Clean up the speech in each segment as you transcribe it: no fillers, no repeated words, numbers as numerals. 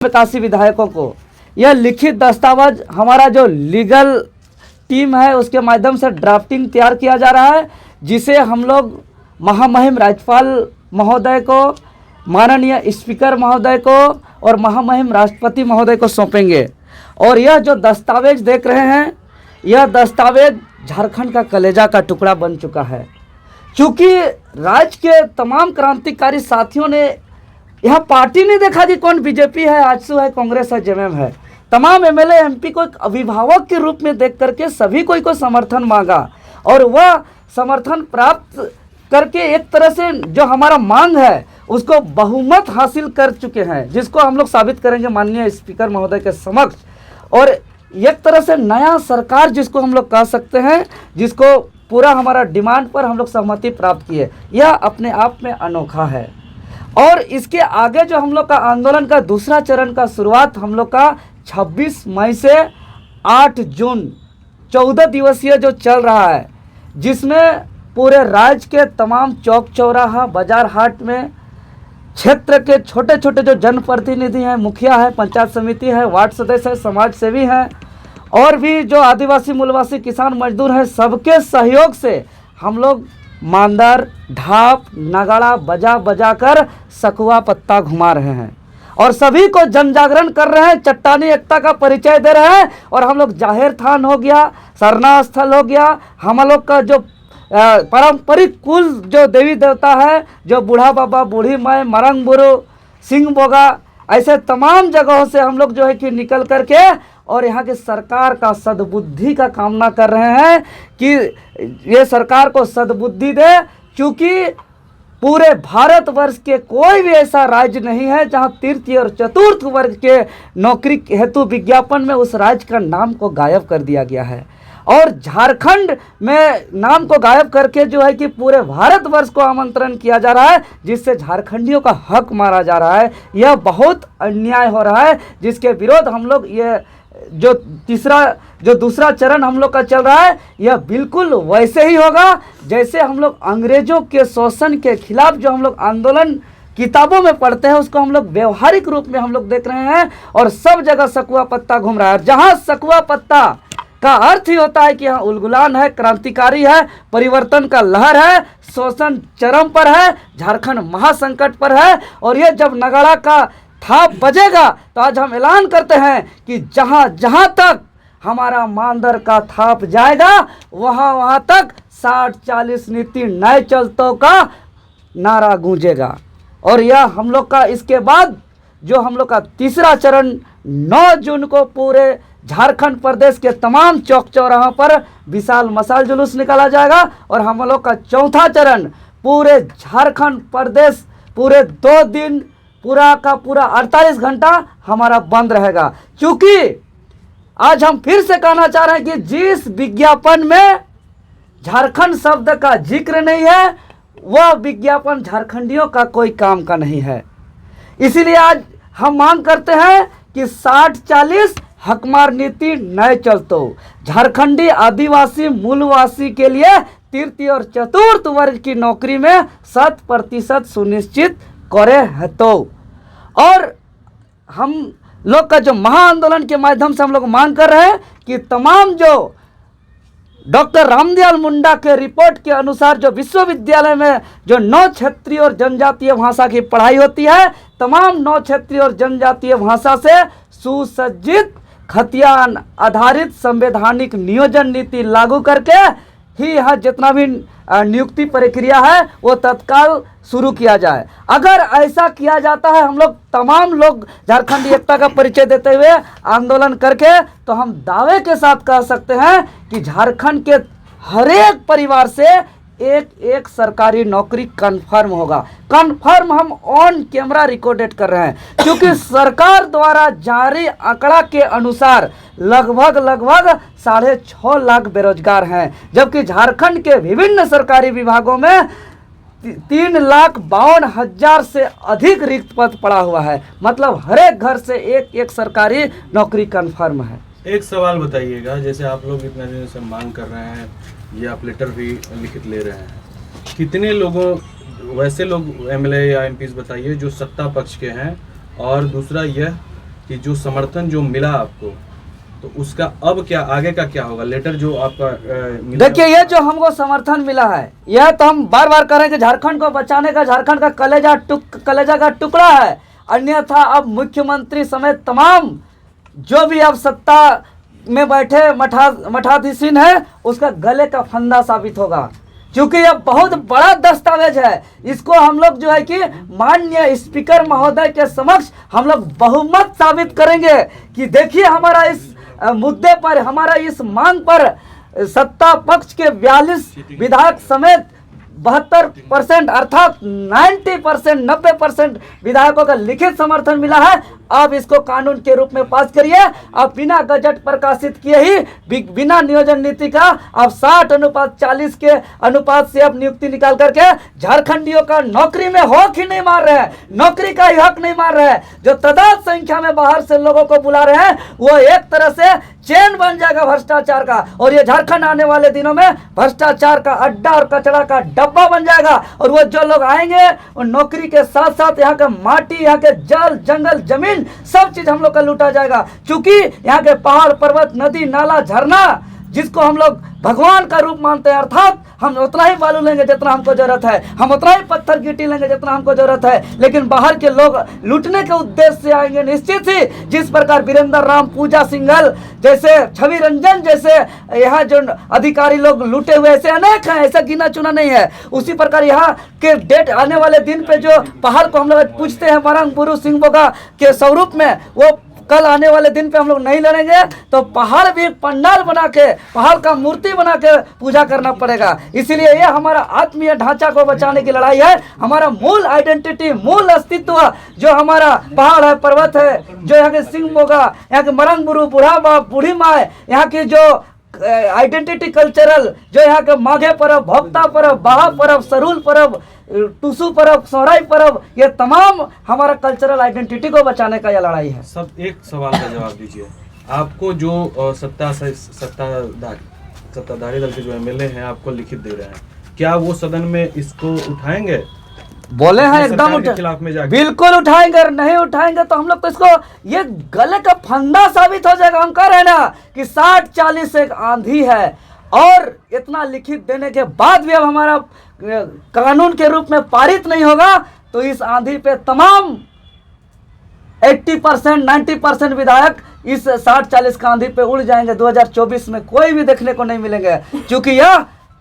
81 विधायकों को यह लिखित दस्तावेज हमारा जो लीगल टीम है उसके माध्यम से ड्राफ्टिंग तैयार किया जा रहा है, जिसे हम लोग महामहिम राज्यपाल महोदय को, माननीय स्पीकर महोदय को और महामहिम राष्ट्रपति महोदय को सौंपेंगे। और यह जो दस्तावेज देख रहे हैं, यह दस्तावेज झारखंड का कलेजा का टुकड़ा बन चुका है। क्योंकि राज्य के तमाम क्रांतिकारी साथियों ने यह पार्टी नहीं देखा कि कौन बीजेपी है, आजसू है, कांग्रेस है, जेएमएम है। तमाम एमएलए एमपी को एक अभिभावक के रूप में देख करके सभी को समर्थन मांगा और वह समर्थन प्राप्त करके एक तरह से जो हमारा मांग है उसको बहुमत हासिल कर चुके हैं, जिसको हम लोग साबित करेंगे माननीय स्पीकर महोदय के समक्ष। और एक तरह से नया सरकार जिसको हम लोग कह सकते हैं, जिसको पूरा हमारा डिमांड पर हम लोग सहमति प्राप्त किए, यह अपने आप में अनोखा है। और इसके आगे जो हम लोग का आंदोलन का दूसरा चरण का शुरुआत हम लोग का 26 मई से 8 जून 14 दिवसीय जो चल रहा है, जिसमें पूरे राज्य के तमाम चौक चौराहा, बाजार हाट में क्षेत्र के छोटे छोटे जो जनप्रतिनिधि हैं, मुखिया है, पंचायत समिति है, वार्ड सदस्य है, समाज सेवी हैं और भी जो आदिवासी मूलवासी किसान मजदूर हैं, सबके सहयोग से हम लोग मांदर, ढाप, नगाड़ा बजा बजा कर सकुआ पत्ता घुमा रहे हैं और सभी को जन जागरण कर रहे हैं, चट्टानी एकता का परिचय दे रहे हैं। और हम लोग जाहिर थान हो गया, सरना स्थल हो गया, हम लोग का जो पारंपरिक कुल जो देवी देवता है, जो बूढ़ा बाबा, बूढ़ी माई, मरंग बुरु, सिंह बोगा, ऐसे तमाम जगहों से हम लोग जो है कि निकल करके और यहाँ की सरकार का सद्बुद्धि का कामना कर रहे हैं कि ये सरकार को सद्बुद्धि दे। क्योंकि पूरे भारतवर्ष के कोई भी ऐसा राज्य नहीं है जहाँ तृतीय और चतुर्थ वर्ग के नौकरी हेतु विज्ञापन में उस राज्य का नाम को गायब कर दिया गया है। और झारखंड में नाम को गायब करके जो है कि पूरे भारतवर्ष को आमंत्रण किया जा रहा है, जिससे झारखंडियों का हक मारा जा रहा है। यह बहुत अन्याय हो रहा है, जिसके विरोध हम लोग ये जो दूसरा चरण हम लोग का चल रहा है, यह बिल्कुल वैसे ही होगा जैसे हम लोग अंग्रेजों के शोषण के खिलाफ जो हम लोग आंदोलन किताबों में पढ़ते हैं, उसको हम लोग व्यवहारिक रूप में हम लोग देख रहे हैं। और सब जगह सकुआ पत्ता घूम रहा है, जहां सकुआ पत्ता का अर्थ ही होता है कि यहाँ उलगुलान है, क्रांतिकारी है, परिवर्तन का लहर है, शोषण चरम पर है, झारखंड महासंकट पर है। और ये जब नगाड़ा का थाप बजेगा तो आज हम ऐलान करते हैं कि जहां जहां तक हमारा मांदर का थाप जाएगा, वहां वहां तक 60-40 नीति नए चलतों का नारा गूंजेगा। और यह हम लोग का इसके बाद जो हम लोग का तीसरा चरण 9 जून को पूरे झारखंड प्रदेश के तमाम चौक चौराहों पर विशाल मशाल जुलूस निकाला जाएगा। और हम लोग का चौथा चरण पूरे झारखंड प्रदेश पूरे 2 दिन पूरा का पूरा 48 घंटा हमारा बंद रहेगा। क्योंकि आज हम फिर से कहना चाह रहे हैं कि जिस विज्ञापन में झारखंड शब्द का जिक्र नहीं है, वह विज्ञापन झारखंडियों का कोई काम का नहीं है। इसीलिए आज हम मांग करते हैं कि 60-40 हकमार नीति नए चलतो झारखंडी आदिवासी मूलवासी के लिए तृतीय और चतुर्थ वर्ग की नौकरी में 100% सुनिश्चित करे है। तो और हम लोग का जो महाआंदोलन के माध्यम से हम लोग मांग कर रहे हैं कि तमाम जो डॉक्टर रामदयाल मुंडा के रिपोर्ट के अनुसार जो विश्वविद्यालय में जो 9 क्षेत्रीय और जनजातीय भाषा की पढ़ाई होती है, तमाम 9 क्षेत्रीय और जनजातीय भाषा से सुसज्जित खतियान आधारित संवैधानिक नियोजन नीति लागू करके ही यहाँ जितना भी नियुक्ति प्रक्रिया है वो तत्काल शुरू किया जाए। अगर ऐसा किया जाता है, हम लोग तमाम लोग झारखंडी एकता का परिचय देते हुए आंदोलन करके, तो हम दावे के साथ कह सकते हैं कि झारखंड के हर एक परिवार से एक सरकारी नौकरी कंफर्म होगा। कंफर्म हम ऑन कैमरा रिकॉर्डेड कर रहे हैं, क्योंकि सरकार द्वारा जारी आंकड़ा के अनुसार लगभग 6.5 लाख बेरोजगार हैं, जबकि झारखंड के विभिन्न सरकारी विभागों में 3,52,000 से अधिक रिक्त पद पड़ा हुआ है। मतलब हर एक घर से एक सरकारी नौकरी कंफर्म है। एक सवाल बताइएगा, जैसे आप लोग इतने दिनों से मांग कर रहे हैं, ये आप लेटर भी लिखित ले रहे हैं, कितने लोगों वैसे लोग एमएलए या एमपीज बताइए जो सत्ता पक्ष के हैं, और दूसरा यह कि जो समर्थन जो मिला आपको, तो उसका अब क्या आगे का क्या होगा? लेटर जो आपका मिला, देखिए ये जो हमको समर्थन मिला है, यह तो हम बार बार कह रहे हैं कि झारखंड को बचाने का, झारखंड का कलेजा का टुकड़ा है। अन्यथा अब मुख्यमंत्री समेत तमाम जो भी अब सत्ता में बैठे मठाधीशीन है, उसका गले का फंदा साबित होगा, क्योंकि यह बहुत बड़ा दस्तावेज है। इसको हम लोग जो है कि माननीय स्पीकर महोदय के समक्ष हम लोग बहुमत साबित करेंगे कि देखिए हमारा इस मुद्दे पर, हमारा इस मांग पर सत्ता पक्ष के 42 विधायक समेत 72% अर्थात 90% विधायकों का लिखित समर्थन मिला है। अब इसको कानून के रूप में पास करिए। अब बिना गजट प्रकाशित किए ही, बिना नियोजन नीति का, अब 60:40 के अनुपात से अब नियुक्ति निकाल करके झारखंडियों का नौकरी में हक ही नहीं मार रहे हैं, नौकरी का ही हक नहीं मार रहे हैं। जो तादाद संख्या में बाहर से लोगों को बुला रहे हैं, वो एक तरह से चेन बन जाएगा भ्रष्टाचार का, और ये झारखंड आने वाले दिनों में भ्रष्टाचार का अड्डा और कचरा का डब्बा बन जाएगा। और वो जो लोग आएंगे, वो नौकरी के साथ साथ यहाँ का माटी, यहाँ के जल जंगल जमीन सब चीज हम लोग का लूटा जाएगा। क्योंकि यहाँ के पहाड़ पर्वत नदी नाला झरना, जिसको हम लोग भगवान का रूप मानते हैं, अर्थात हम उतना ही बालू लेंगे जितना हमको जरूरत है, हम उतना ही पत्थर गिट्टी लेंगे जितना हमको जरूरत है, लेकिन बाहर के लोग लूटने के उद्देश्य से आएंगे निश्चित ही। जिस प्रकार वीरेंद्र राम, पूजा सिंघल जैसे, छवि रंजन जैसे यहाँ जो अधिकारी लोग लूटे हुए ऐसे अनेक हैं, ऐसा गिना चुना नहीं है। उसी प्रकार यहाँ के डेट आने वाले दिन पे जो पहाड़ को हम लोग पूछते हैं मरंग बुरु सिंह बोगा के स्वरूप में, वो कल आने वाले दिन पे हम लोग नहीं लड़ेंगे तो पहाड़ भी पंडाल बना के, पहाड़ का मूर्ति बना के पूजा करना पड़ेगा। इसीलिए ये हमारा आत्मीय ढांचा को बचाने की लड़ाई है। हमारा मूल आइडेंटिटी, मूल अस्तित्व जो हमारा पहाड़ है, पर्वत है, जो यहाँ के सिंह बोगा, यहाँ के मरंग बुरु, बूढ़ा बाप, बूढ़ी माँ, यहाँ की जो आइडेंटिटी कल्चरल, जो यहाँ के माघे पर्व, भोक्ता पर्व, बाहा पर्व, सरूल पर्व, टूसू पर्व, सोहराई पर्व, ये तमाम हमारा कल्चरल आइडेंटिटी को बचाने का यह लड़ाई है। सब एक सवाल का जवाब दीजिए। आपको जो सत्ताधारी दल के जो एमएलए हैं आपको लिखित दे रहे हैं, क्या वो सदन में इसको उठाएंगे? बोले हैं एकदम खिलाफ में जाके बिल्कुल उठाएंगे, और नहीं उठाएंगे तो हम लोग तो इसको ये गले का फंदा साबित हो जाएगा। हम कह रहे हैं ना कि 60-40 एक आंधी है, और इतना लिखित देने के बाद भी अब हमारा कानून के रूप में पारित नहीं होगा, तो इस आंधी पे तमाम 80% 90% विधायक इस 60-40 का आंधी पे उड़ जाएंगे। 2024 में कोई भी देखने को नहीं मिलेंगे, क्योंकि यह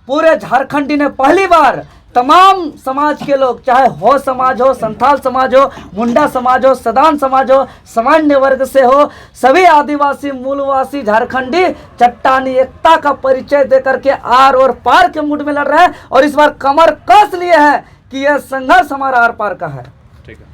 पूरे झारखंडी ने पहली बार तमाम समाज के लोग, चाहे हो समाज हो, संथाल समाज हो, मुंडा समाज हो, सदान समाज हो, सामान्य वर्ग से हो, सभी आदिवासी मूलवासी झारखंडी चट्टानी एकता का परिचय देकर के आर और पार के मूड में लड़ रहे हैं। और इस बार कमर कस लिए हैं कि यह संघर्ष हमारा आर पार का है। ठीक है।